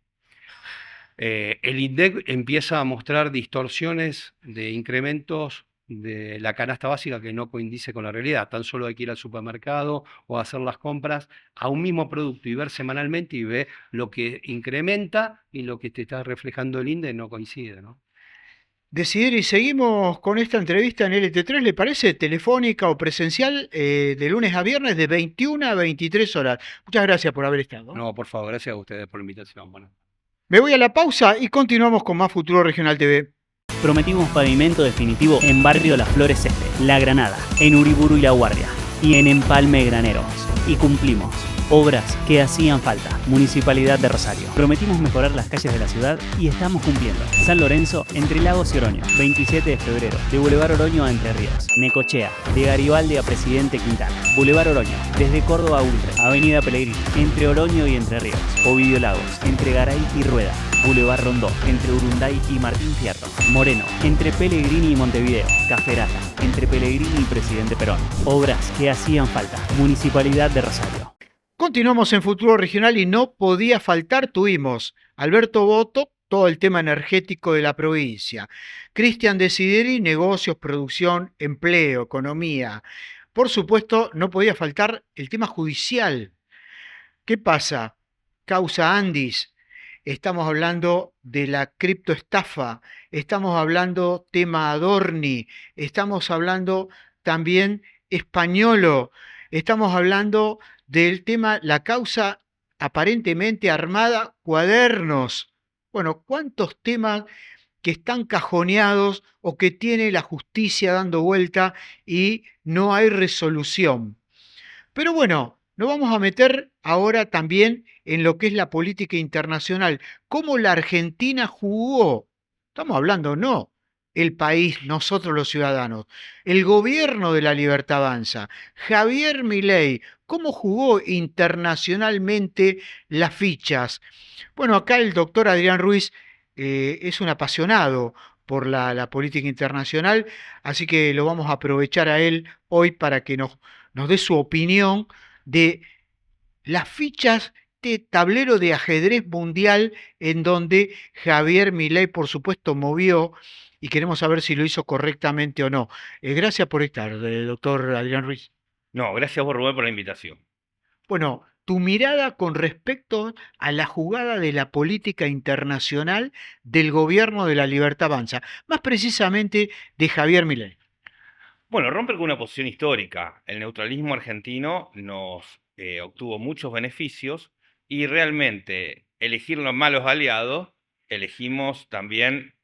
El INDEC empieza a mostrar distorsiones de incrementos de la canasta básica que no coincide con la realidad. Tan solo hay que ir al supermercado o hacer las compras a un mismo producto y ver semanalmente y ver lo que incrementa y lo que te está reflejando el INDEC no coincide, ¿no? Decideri, seguimos con esta entrevista en LT3, ¿le parece? Telefónica o presencial, de lunes a viernes de 21 a 23 horas. Muchas gracias por haber estado. No, por favor, gracias a ustedes por la invitación. Bueno. Me voy a la pausa y continuamos con más Futuro Regional TV. Prometimos pavimento definitivo en Barrio Las Flores Este, La Granada, en Uriburu y La Guardia, y en Empalme Graneros. Y cumplimos. Obras que hacían falta. Municipalidad de Rosario. Prometimos mejorar las calles de la ciudad y estamos cumpliendo. San Lorenzo, entre Lagos y Oroño, 27 de febrero, de Boulevard Oroño a Entre Ríos. Necochea, de Garibaldi a Presidente Quintana. Boulevard Oroño, desde Córdoba a Ultra. Avenida Pellegrini, entre Oroño y Entre Ríos. Ovidio Lagos, entre Garay y Rueda. Boulevard Rondó, entre Urunday y Martín Fierro. Moreno, entre Pellegrini y Montevideo. Caferata, entre Pellegrini y Presidente Perón. Obras que hacían falta. Municipalidad de Rosario. Continuamos en Futuro Regional y no podía faltar, tuvimos Alberto Boto, todo el tema energético de la provincia. Cristian Desideri, negocios, producción, empleo, economía. Por supuesto, no podía faltar el tema judicial. ¿Qué pasa? Causa Andis. Estamos hablando de la criptoestafa. Estamos hablando tema Adorni. Estamos hablando también Españolo. Estamos hablando del tema, la causa aparentemente armada, Cuadernos. Bueno, ¿cuántos temas que están cajoneados o que tiene la justicia dando vuelta y no hay resolución? Pero bueno, nos vamos a meter ahora también en lo que es la política internacional. ¿Cómo la Argentina jugó? Estamos hablando, no el país, nosotros los ciudadanos, el gobierno de la Libertad Avanza, Javier Milei, ¿cómo jugó internacionalmente las fichas? Bueno, acá el doctor Adrián Ruiz es un apasionado por la política internacional, así que lo vamos a aprovechar a él hoy para que nos dé su opinión de las fichas de tablero de ajedrez mundial en donde Javier Milei, por supuesto, movió y queremos saber si lo hizo correctamente o no. Gracias por estar, doctor Adrián Ruiz. No, gracias vos, Rubén, por la invitación. Bueno, tu mirada con respecto a la jugada de la política internacional del gobierno de la Libertad Avanza, más precisamente de Javier Milei. Bueno, rompe con una posición histórica. El neutralismo argentino nos obtuvo muchos beneficios y realmente elegir los malos aliados, elegimos también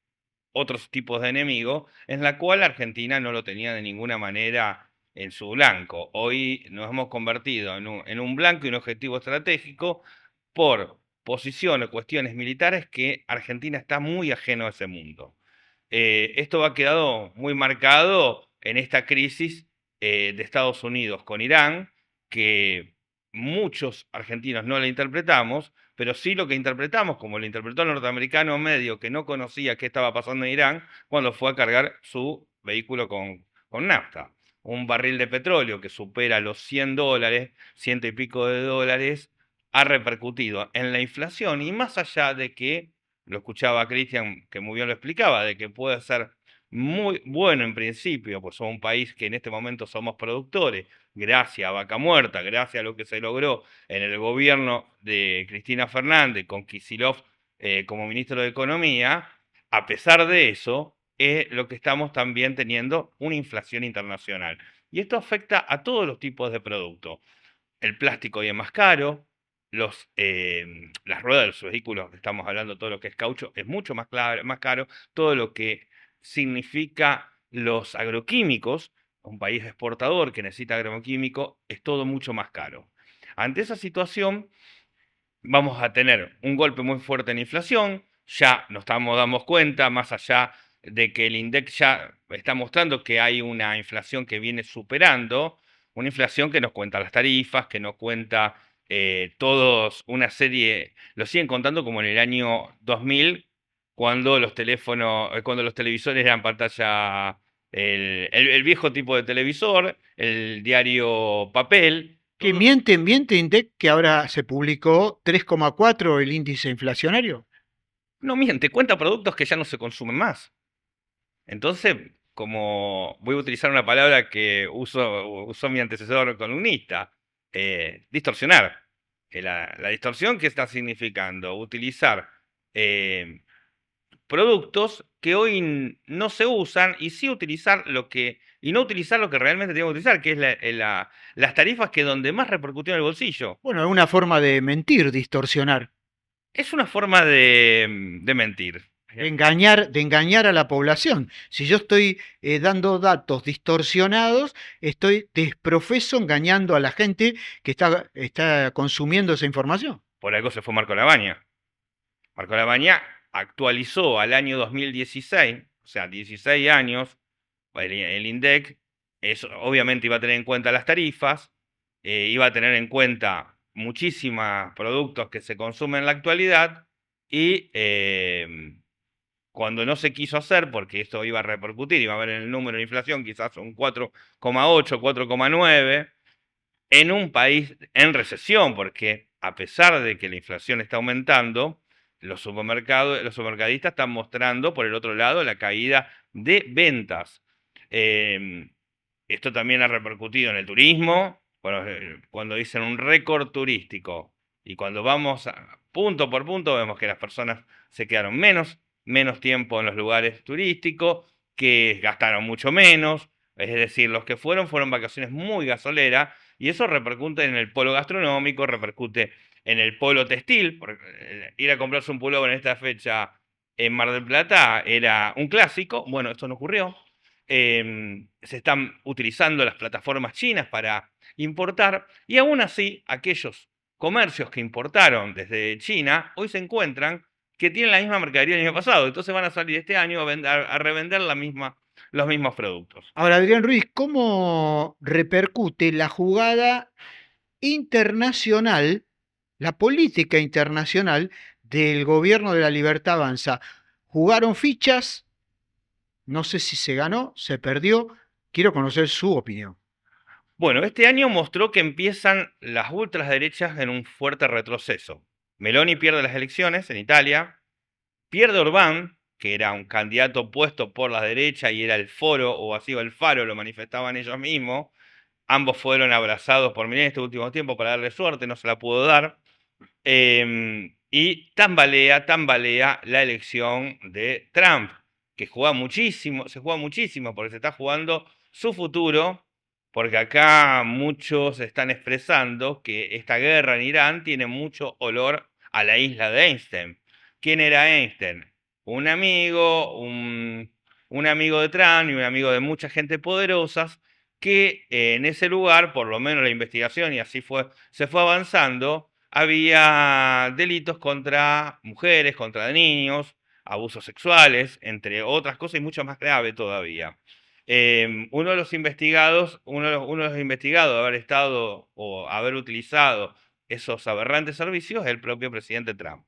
otros tipos de enemigos, en la cual Argentina no lo tenía de ninguna manera en su blanco. Hoy nos hemos convertido en un blanco y un objetivo estratégico por posiciones, cuestiones militares que Argentina está muy ajeno a ese mundo. Esto ha quedado muy marcado en esta crisis de Estados Unidos con Irán, que muchos argentinos no la interpretamos, pero sí lo que interpretamos, como lo interpretó el norteamericano medio que no conocía qué estaba pasando en Irán cuando fue a cargar su vehículo con nafta. Un barril de petróleo que supera los $100, ciento y pico de dólares, ha repercutido en la inflación y más allá de que, lo escuchaba Cristian que muy bien lo explicaba, de que puede ser muy bueno en principio, pues somos un país que en este momento somos productores, gracias a Vaca Muerta, gracias a lo que se logró en el gobierno de Cristina Fernández con Kicillof como ministro de Economía. A pesar de eso, es lo que estamos también teniendo una inflación internacional. Y esto afecta a todos los tipos de productos. El plástico hoy es más caro, las ruedas de los vehículos, estamos hablando todo lo que es caucho, es mucho más caro, todo lo que significa los agroquímicos, un país exportador que necesita agroquímico, es todo mucho más caro. Ante esa situación, vamos a tener un golpe muy fuerte en inflación, ya nos damos cuenta, más allá de que el INDEC ya está mostrando que hay una inflación que viene superando, una inflación que nos cuenta las tarifas, que nos cuenta todos una serie, lo siguen contando como en el año 2000, cuando los teléfonos, cuando los televisores eran pantalla, el viejo tipo de televisor, el diario papel. Que miente INDEC que ahora se publicó 3,4 el índice inflacionario. No miente, cuenta productos que ya no se consumen más. Entonces, como voy a utilizar una palabra que usó mi antecesor columnista, distorsionar. La distorsión, ¿qué está significando? Utilizar productos que hoy no se usan y sí utilizar y no utilizar lo que realmente tenemos que utilizar, que es las tarifas que donde más repercutió en el bolsillo. Bueno, es una forma de mentir, distorsionar, Es una forma de mentir. de engañar a la población. Si yo estoy dando datos distorsionados, estoy desprofeso engañando a la gente que está consumiendo esa información. Por algo se fue Marco Labaña. Marco Labaña actualizó al año 2016, o sea, 16 años, el INDEC, obviamente iba a tener en cuenta las tarifas, iba a tener en cuenta muchísimos productos que se consumen en la actualidad y cuando no se quiso hacer, porque esto iba a repercutir, iba a haber en el número de inflación quizás un 4,8, 4,9, en un país en recesión, porque a pesar de que la inflación está aumentando, los supermercadistas están mostrando, por el otro lado, la caída de ventas. Esto también ha repercutido en el turismo, cuando dicen un récord turístico, y cuando vamos punto por punto, vemos que las personas se quedaron menos tiempo en los lugares turísticos, que gastaron mucho menos, es decir, los que fueron vacaciones muy gasoleras, y eso repercute en el polo gastronómico, repercute en el polo textil, porque ir a comprarse un pullover en esta fecha en Mar del Plata era un clásico. Bueno, esto no ocurrió. Se están utilizando las plataformas chinas para importar, y aún así aquellos comercios que importaron desde China hoy se encuentran que tienen la misma mercadería del año pasado, entonces van a salir este año a revender los mismos productos. Ahora, Adrián Ruiz, ¿cómo repercute la jugada internacional, la política internacional del gobierno de la Libertad Avanza? Jugaron fichas, no sé si se ganó, se perdió, quiero conocer su opinión. Bueno, este año mostró que empiezan las ultraderechas en un fuerte retroceso. Meloni pierde las elecciones en Italia, pierde Orbán, que era un candidato opuesto por la derecha y era el foro, o así o el faro, lo manifestaban ellos mismos. Ambos fueron abrazados por Milei en este último tiempo para darle suerte, no se la pudo dar. Y tambalea la elección de Trump, que se juega muchísimo porque se está jugando su futuro, porque acá muchos están expresando que esta guerra en Irán tiene mucho olor a la isla de Einstein. ¿Quién era Einstein? Un amigo de Trump y un amigo de mucha gente poderosa que en ese lugar, por lo menos la investigación, y así se fue avanzando, había delitos contra mujeres, contra niños, abusos sexuales, entre otras cosas, y mucho más grave todavía. Uno de los investigados de haber estado o haber utilizado esos aberrantes servicios es el propio presidente Trump.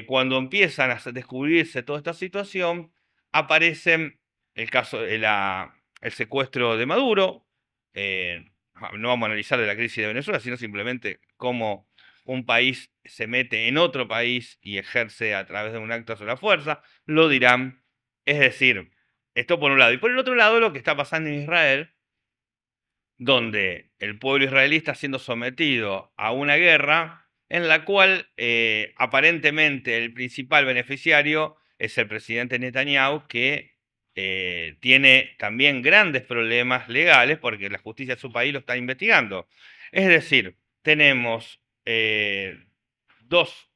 Cuando empiezan a descubrirse toda esta situación, aparecen el caso de el secuestro de Maduro. No vamos a analizar de la crisis de Venezuela, sino simplemente cómo un país se mete en otro país y ejerce a través de un acto sobre la fuerza, lo dirán. Es decir, esto por un lado. Y por el otro lado, lo que está pasando en Israel, donde el pueblo israelí está siendo sometido a una guerra en la cual aparentemente el principal beneficiario es el presidente Netanyahu, que tiene también grandes problemas legales porque la justicia de su país lo está investigando. Es decir, tenemos dos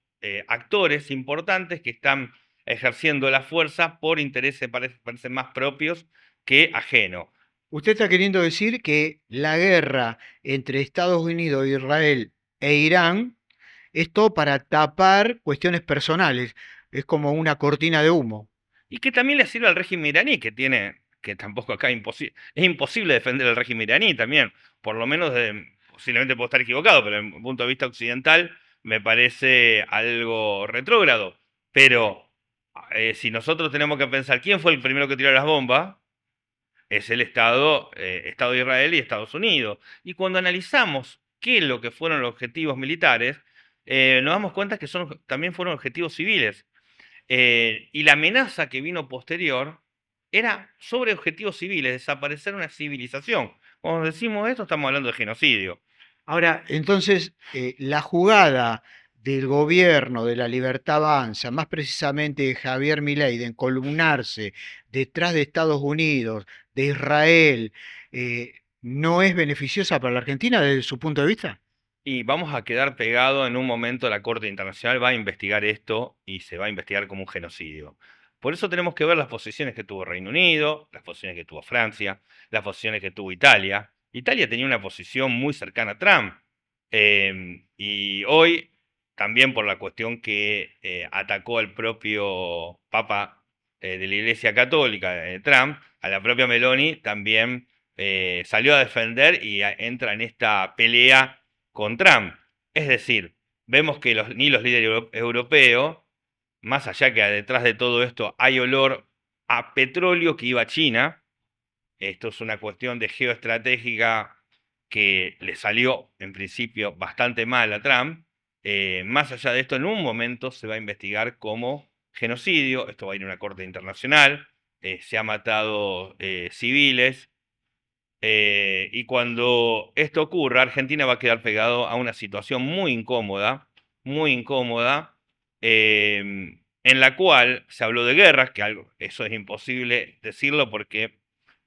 actores importantes que están ejerciendo la fuerza por intereses parecen más propios que ajenos. Usted está queriendo decir que la guerra entre Estados Unidos, Israel e Irán es todo para tapar cuestiones personales. Es como una cortina de humo. Y que también le sirve al régimen iraní, que tampoco acá es imposible defender el régimen iraní también, por lo menos posiblemente puedo estar equivocado, pero desde un punto de vista occidental me parece algo retrógrado. Pero si nosotros tenemos que pensar quién fue el primero que tiró las bombas, es el Estado de Israel y Estados Unidos. Y cuando analizamos qué es lo que fueron los objetivos militares, nos damos cuenta que también fueron objetivos civiles. Y la amenaza que vino posterior era sobre objetivos civiles, desaparecer una civilización. Cuando decimos esto estamos hablando de genocidio. Ahora, entonces, la jugada del gobierno de la Libertad Avanza, más precisamente de Javier Milei, de encolumnarse detrás de Estados Unidos, de Israel, ¿no es beneficiosa para la Argentina desde su punto de vista? Y vamos a quedar pegado en un momento, la Corte Internacional va a investigar esto y se va a investigar como un genocidio. Por eso tenemos que ver las posiciones que tuvo Reino Unido, las posiciones que tuvo Francia, las posiciones que tuvo Italia. Italia tenía una posición muy cercana a Trump. Y hoy, también por la cuestión que atacó al propio Papa de la Iglesia Católica, Trump, a la propia Meloni, también salió a defender y entra en esta pelea con Trump. Es decir, vemos que ni los líderes europeos, más allá que detrás de todo esto hay olor a petróleo que iba a China, esto es una cuestión de geoestratégica que le salió en principio bastante mal a Trump. Más allá de esto, en un momento se va a investigar como genocidio, esto va a ir a una corte internacional, se ha matado civiles, y cuando esto ocurra, Argentina va a quedar pegado a una situación muy incómoda, en la cual se habló de guerras, eso es imposible decirlo porque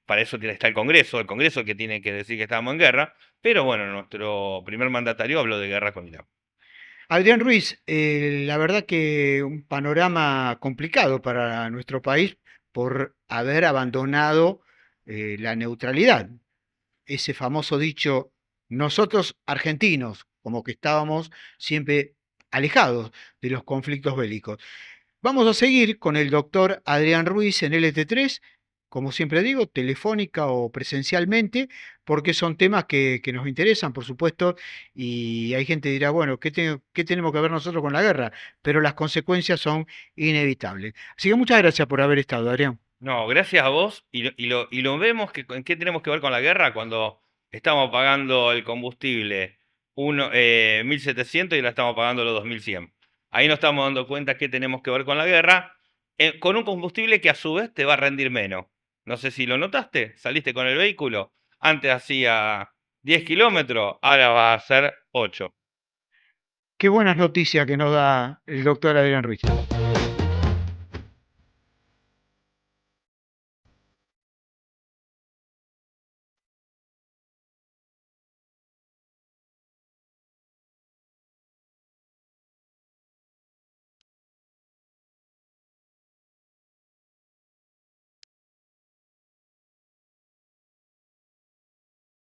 para eso está el Congreso es el que tiene que decir que estamos en guerra, pero bueno, nuestro primer mandatario habló de guerra con Irán. Adrián Ruiz, la verdad que un panorama complicado para nuestro país por haber abandonado la neutralidad. Ese famoso dicho, nosotros argentinos, como que estábamos siempre alejados de los conflictos bélicos. Vamos a seguir con el doctor Adrián Ruiz en LT3, como siempre digo, telefónica o presencialmente, porque son temas que nos interesan, por supuesto, y hay gente que dirá, bueno, ¿qué tenemos que ver nosotros con la guerra? Pero las consecuencias son inevitables. Así que muchas gracias por haber estado, Adrián. No, gracias a vos. Y lo vemos en qué tenemos que ver con la guerra cuando estamos pagando el combustible 1.700 y ahora estamos pagando los 2.100. Ahí nos estamos dando cuenta que tenemos que ver con la guerra, con un combustible que a su vez te va a rendir menos. No sé si lo notaste, saliste con el vehículo, antes hacía 10 kilómetros, ahora va a hacer 8. Qué buenas noticias que nos da el doctor Adrián Ruiz.